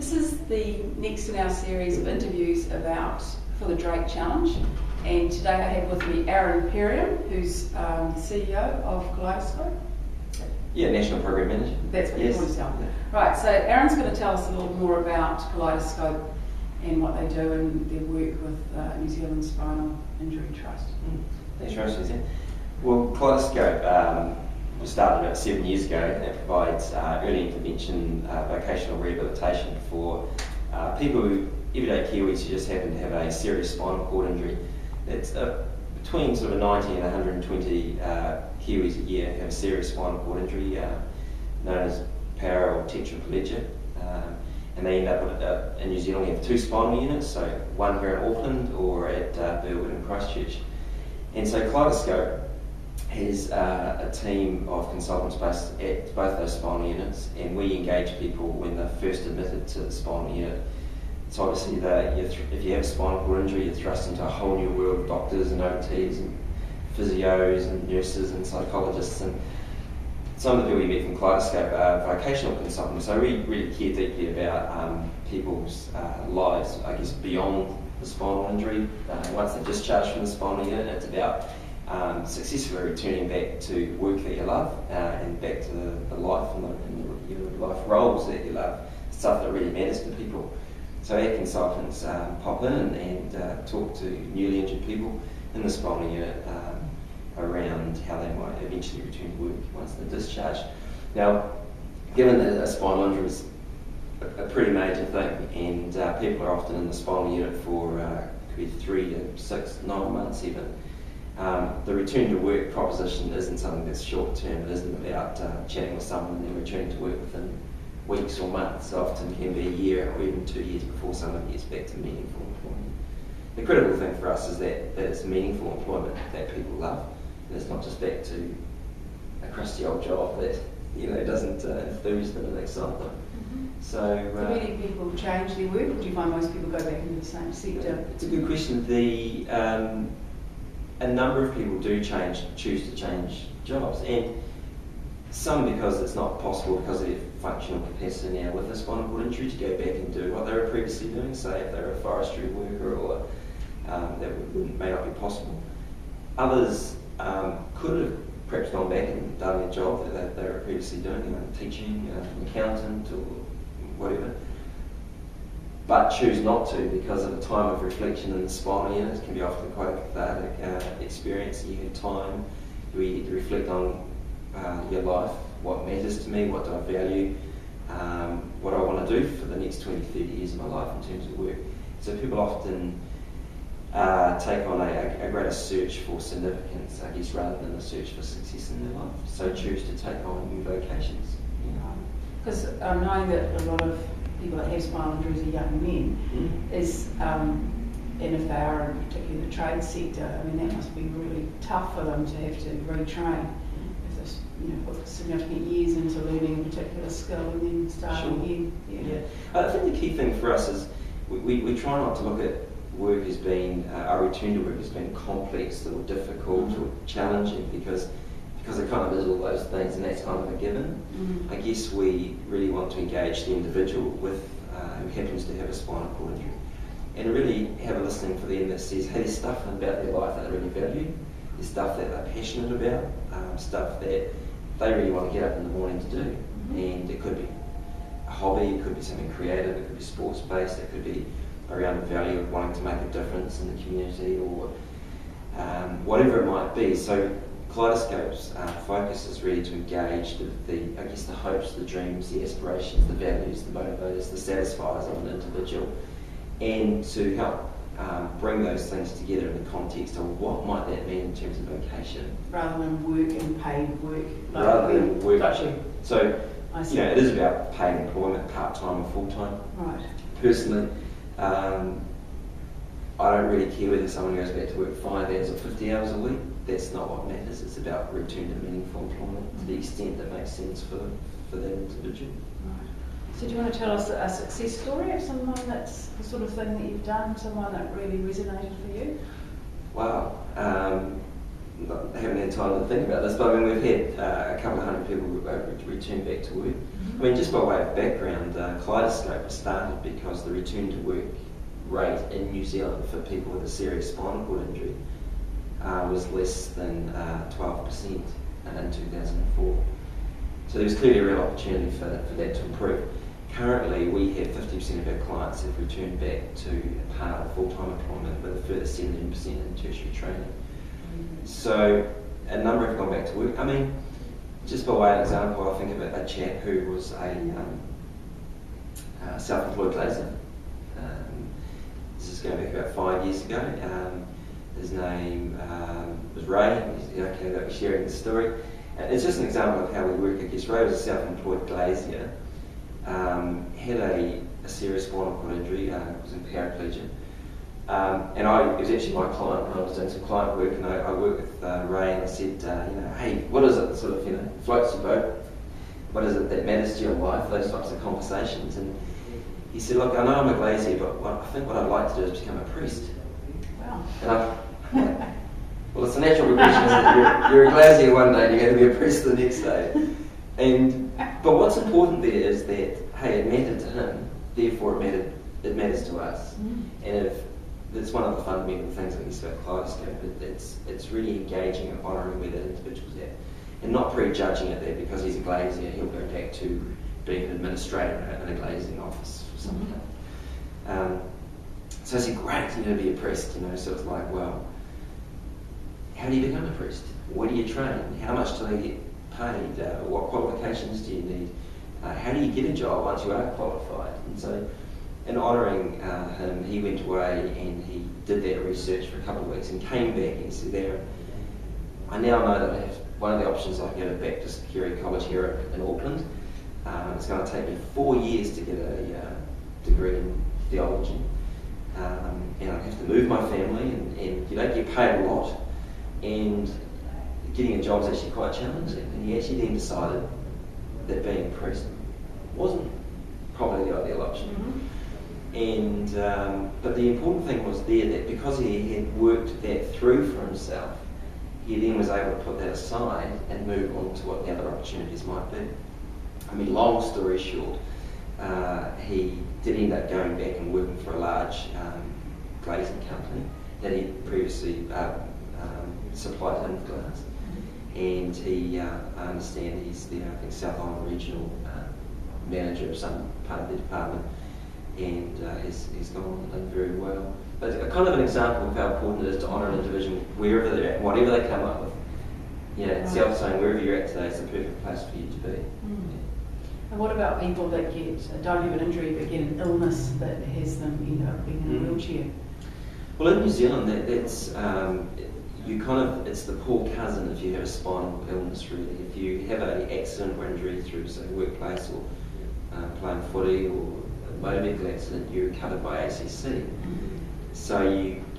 This is the next in our series of interviews for the Drake Challenge, and today I have with me Arron Perriam, who's the CEO of Kaleidoscope. Yeah, National Program Manager. That's what you want to tell me. Right, so Aaron's going to tell us a little more about Kaleidoscope and what they do and their work with New Zealand Spinal Injury Trust. Thanks very much, Suzanne. Well, Kaleidoscope was started about 7 years ago, and it provides early intervention vocational rehabilitation for people who, everyday Kiwis who just happen to have a serious spinal cord injury. It's between sort of 90 and 120 Kiwis a year have a serious spinal cord injury known as para or tetraplegia, and they end up in New Zealand. We have 2 spinal units, so one here in Auckland or at Burwood in Christchurch. And so Kaleidoscope has a team of consultants based at both those spinal units, and we engage people when they're first admitted to the spinal unit. So obviously, if you have a spinal cord injury, you're thrust into a whole new world of doctors and OTs and physios and nurses and psychologists, and some of the people we meet from Kaleidoscope are vocational consultants, so we really care deeply about people's lives, I guess, beyond the spinal injury. Once they're discharged from the spinal unit, it's about successfully returning back to work that you love and back to the life and your life roles that you love, stuff that really matters to people. So our consultants pop in and talk to newly injured people in the spinal unit around how they might eventually return to work once they're discharged. Now, given that a spinal injury is a pretty major thing, and people are often in the spinal unit for could be 3 to 6, 9 months even, the return to work proposition isn't something that's short term. It isn't about chatting with someone and then returning to work within weeks or months. It often can be a year or even 2 years before someone gets back to meaningful employment. The critical thing for us is that it's meaningful employment that people love. And it's not just back to a crusty old job that doesn't enthuse them and excite them. So, do many people change their work, or do you find most people go back into the same sector? It's a good question. A number of people do choose to change jobs, and some because it's not possible because of their functional capacity now with a spinal cord injury to go back and do what they were previously doing, say if they're a forestry worker, or may not be possible. Others could have perhaps gone back and done their job that they were previously doing, teaching, an accountant or whatever, but choose not to because of a time of reflection in the spinal unit. It can be often quite a cathartic experience. You have time to reflect on your life, what matters to me, what do I value, what I want to do for the next 20, 30 years of my life in terms of work. So people often take on a greater search for significance, I guess, rather than a search for success in their life. So choose to take on new vocations. Because knowing that a lot of people that have spinal injuries are young men, and if they are in particularly the trade sector, I mean that must be really tough for them to have to retrain if they're put significant years into learning a particular skill and then starting again. Yeah. I think the key thing for us is we try not to look at work as being, our return to work as being complex or difficult or challenging because it kind of is all those things, and that's kind of a given. I guess we really want to engage the individual with who happens to have a spinal cord injury, and really have a listening for them that says, hey, there's stuff about their life that they really value, there's stuff that they're passionate about, stuff that they really want to get up in the morning to do. And it could be a hobby, it could be something creative, it could be sports based, it could be around the value of wanting to make a difference in the community, or whatever it might be. So Kaleidoscope's focus is really to engage the hopes, the dreams, the aspirations, the values, the motivators, the satisfiers of an individual, and to help bring those things together in the context of what might that mean in terms of vocation. Rather than work and paid work. Rather than work. So, it is about paid employment, part-time or full-time. Right. Personally, I don't really care whether someone goes back to work 5 hours or 50 hours a week. That's not what matters. It's about return to meaningful employment to the extent that makes sense for that individual. Right. So do you want to tell us a success story of someone that's the sort of thing that you've done, someone that really resonated for you? Wow. haven't had time to think about this, but I mean, we've had a couple of hundred people return back to work. I mean, just by way of background, Kaleidescope was started because the return to work rate in New Zealand for people with a serious spinal cord injury was less than 12% in 2004. So there was clearly a real opportunity for that to improve. Currently, we have 50% of our clients have returned back to a part of full-time employment with a further 17% in tertiary training. So a number have gone back to work. I mean, just by way of example, I think of a chap who was a self-employed glazier. This is going back about 5 years ago. His name was Ray. They'll be sharing the story. It's just an example of how we work. I guess Ray was a self-employed glazier. Had a serious spinal cord injury, was in paraplegia. And it was actually my client when I was doing some client work, and I worked with Ray, and I said, hey, what is it that sort of, floats your boat? What is it that matters to your life? Those types of conversations. And he said, look, I know I'm a glazier, but I think what I'd like to do is become a priest. Wow. And I'm like, well, it's a natural progression, isn't it? You're a glazier one day, and you're going to be a priest the next day. But what's important there is that, hey, it mattered to him, therefore it matters to us. And if it's one of the fundamental things I guess about Kaleidoscope, it's really engaging and honouring where that individual's at, and not prejudging it there because he's a glazier, he'll go back to being an administrator in a glazing office or something. So I said, great, to be a priest, so it's like, well, how do you become a priest? Where do you train? How much do they get paid? What qualifications do you need? How do you get a job once you are qualified? And so, in honouring him, he went away and he did that research for a couple of weeks and came back and said, Arron, I now know that I have one of the options. I can go to Baptist Carey College here in Auckland. It's going to take me 4 years to get a degree in theology, and I have to move my family, and you don't get paid a lot, and getting a job is actually quite challenging. And he actually then decided that being a priest wasn't probably the ideal option. And but the important thing was there that because he had worked that through for himself, he then was able to put that aside and move on to what the other opportunities might be. I mean, long story short, he did end up going back and working for a large glazing company that he previously supplied him with glass. And he, I understand he's the South Island regional manager of some part of the department, and he's gone on and done very well. But it's kind of an example of how important it is to honour an individual wherever they're at, whatever they come up with. It's the old saying, wherever you're at today is the perfect place for you to be. And what about people that don't have an injury but get an illness that has them end up being in a wheelchair? Well, in New Zealand, that's it's the poor cousin if you have a spinal illness, really. If you have an accident or injury through, say, workplace or playing footy or a motor vehicle accident, you're covered by ACC. So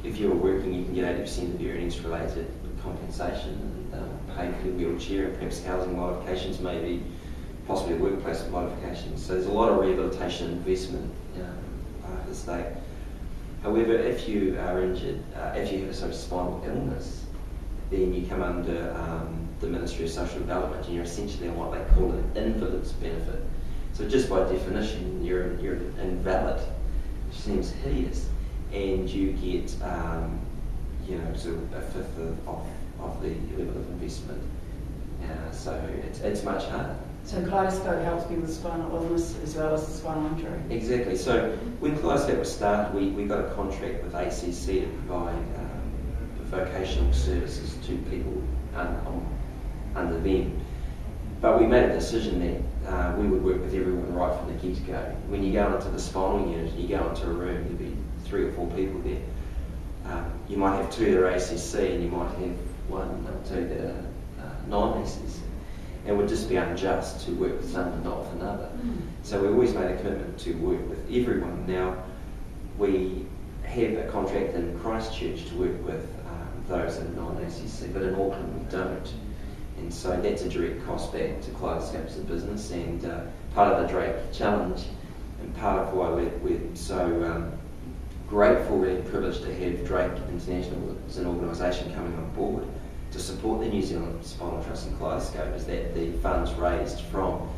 if you're working, you can get 80% of your earnings-related compensation and pay for your wheelchair, and perhaps housing modifications, maybe possibly workplace modifications. So there's a lot of rehabilitation investment by the state. However, if you are injured, if you have a sort of spinal illness, then you come under the Ministry of Social Development, and you're essentially on what they call an invalid's benefit. So just by definition, you're invalid, which seems hideous, and you get sort of a fifth of the level of investment. So it's much harder. So Kaleidoscope helps people with spinal illness as well as the spinal injury. Exactly. So when Kaleidoscope was started, we got a contract with ACC to provide vocational services to people under them. But we made a decision that we would work with everyone right from the get-go. When you go into the spinal unit, you go into a room, there'll be 3 or 4 people there. You might have 2 that are ACC, and you might have 1 or 2 that are non-ACC. It would just be unjust to work with some and not with another. So we always made a commitment to work with everyone. Now, we have a contract in Christchurch to work with those in non-ACC, but in Auckland we don't. And so that's a direct cost back to Kaleidoscope as a business, and part of the Drake Challenge, and part of why we're so grateful and privileged to have Drake International as an organisation coming on board to support the New Zealand Spinal Trust and Kaleidoscope is that the funds raised from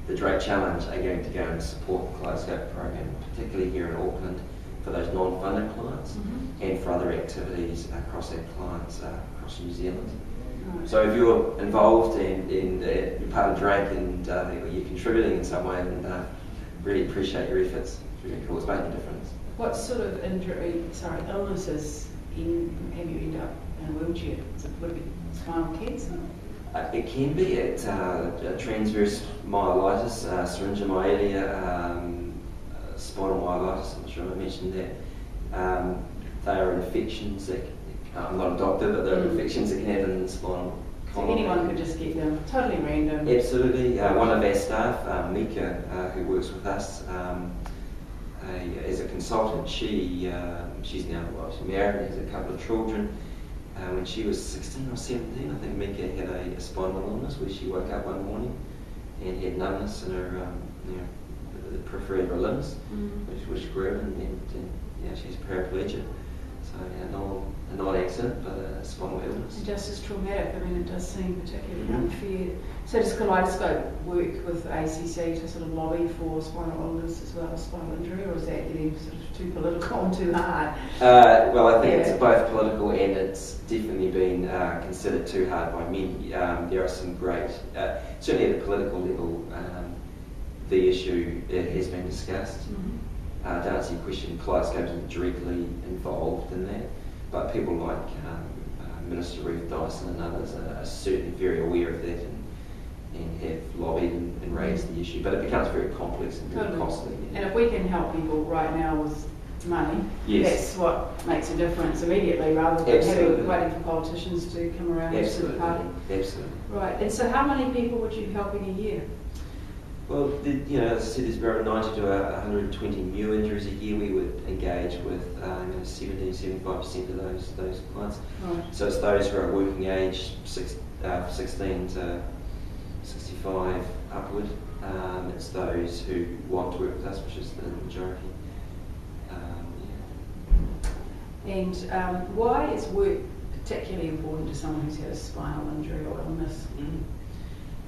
the Drake Challenge are going to go and support the Kaleidoscope program, particularly here in Auckland, for those non-funded clients and for other activities across our clients across New Zealand. Right. So if you're involved and you're part of Drake and you're contributing in some way, then really appreciate your efforts. It's really cool. It's making a difference. What sort of illnesses have you end up in a wheelchair? Would it be spinal cancer? It can be transverse myelitis, syringomyelia, spinal myelitis. I'm sure I mentioned that. They are infections that, I'm not a doctor, but they're infections that can happen in the spinal column. So anyone could just get them, totally random? Absolutely. One of our staff, Mika, who works with us as a consultant, she's now married and has a couple of children. When she was 16 or 17, I think Mika had a spinal illness where she woke up one morning and had numbness in her the periphery of her limbs, which grew, and she's paraplegic. So a non-accident, but a spinal illness. And just as traumatic. I mean, it does seem particularly unfair. So does Kaleidoscope work with ACC to sort of lobby for spinal illness as well as spinal injury, or is that getting sort of too political and too hard? Well, I think it's both political and it's definitely been considered too hard by many. There are some great, certainly at the political level, the issue has been discussed. To answer your question, Kaleidoscope isn't directly involved in that, but people like Minister Ruth Dyson and others are certainly very aware of that and have lobbied and raised the issue. But it becomes very complex and very costly. And if we can help people right now with money, that's what makes a difference immediately, rather than waiting for politicians to come around to the party. Absolutely. Right. And so how many people would you be helping a year? Well, as I said, there's around 90 to 120 new injuries a year. We would engage with 70-75% of those clients. Right. So it's those who are working age, 16 to 65 upward. It's those who want to work with us, which is the majority. And why is work particularly important to someone who's had a spinal injury or illness?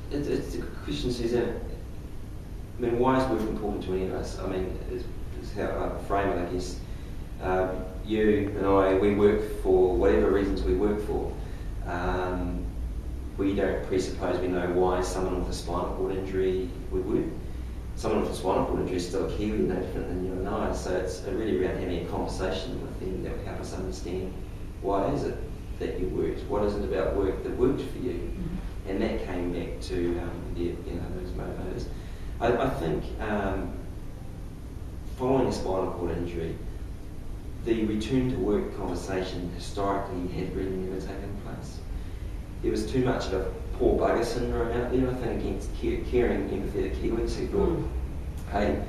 It's a good question, Suzanne. I mean, why is work important to any of us? I mean, is how I frame it, I guess. You and I, we work for whatever reasons we work for. We don't presuppose we know why someone with a spinal cord injury would work. Someone with a spinal cord injury is still a Kiwi, no different than you and I. So it's really around having a conversation with them that would help us understand why is it that you worked? What is it about work that worked for you? And that came back to those motivators. I think following a spinal cord injury, the return to work conversation historically had really never taken place. There was too much of a poor bugger syndrome out there, I think, against caring, empathetic Kiwis who thought, hey,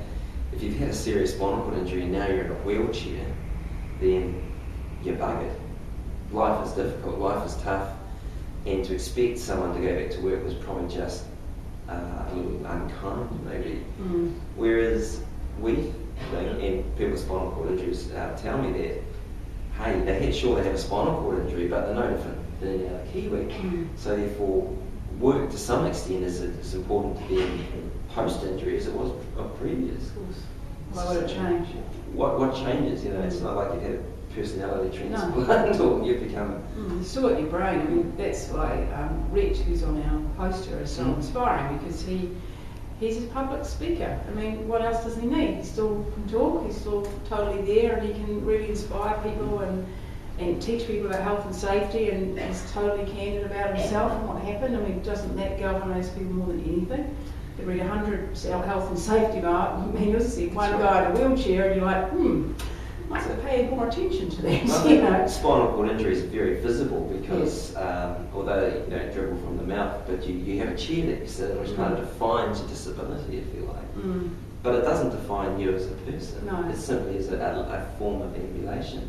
if you've had a serious spinal cord injury and now you're in a wheelchair, then you're buggered. Life is difficult, life is tough, and to expect someone to go back to work was probably just a little unkind, maybe. Whereas we, and people with spinal cord injuries tell me that, hey, they have a spinal cord injury, but they're no different than any other Kiwi. So therefore, work to some extent is as important to them post-injury as it was previous. Of course. Why would it change? What changes? It's not like you've had a personality transplant or you've become... It's still got your brain. I mean, that's why Rhett, who's on our poster, is so inspiring, because he's a public speaker. I mean, what else does he need? He still can talk, he's still totally there, and he can really inspire people and teach people about health and safety, and he's totally candid about himself and what happened. I mean, doesn't that galvanise people more than anything? You read 100 health and safety about, I mean, you'll see one guy in a wheelchair and you're like, might have to pay more attention to that. Spinal cord injuries are very visible because although you don't dribble from the mouth, but you have a chair that you sit in, which kind of defines your disability, if you like. But it doesn't define you as a person. No. It simply is a form of ambulation.